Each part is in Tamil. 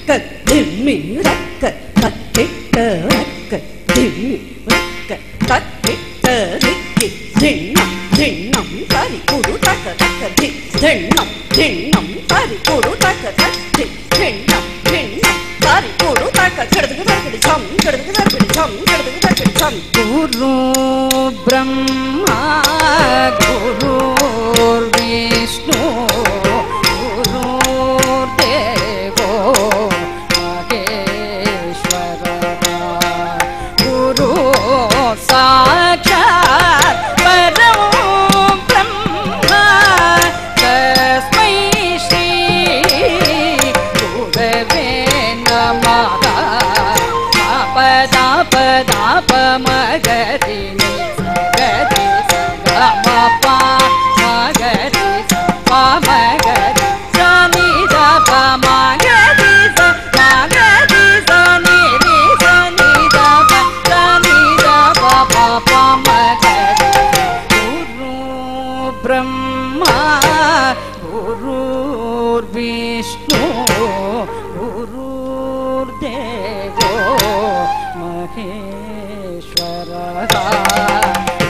திம்மி ரக்க தக்கிட்ட ரக்க திம்மி ரக்க தக்கிட்ட திக்கி திண்ணம் திண்ணம் தரி குடு தக்க தக்க தி திண்ணம் திண்ணம் தரி குடு தக்க தக்கி திண்ணம் திண்ணம் தரி குடு தக்க கிடதுக்கு தக்கடி சம் கிடதுக்கு தக்கடி சம் கிடதுக்கு தக்கடி சம் குரு பிரம்மா குரு விஷ்ணு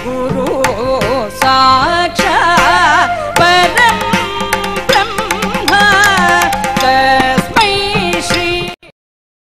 गुरु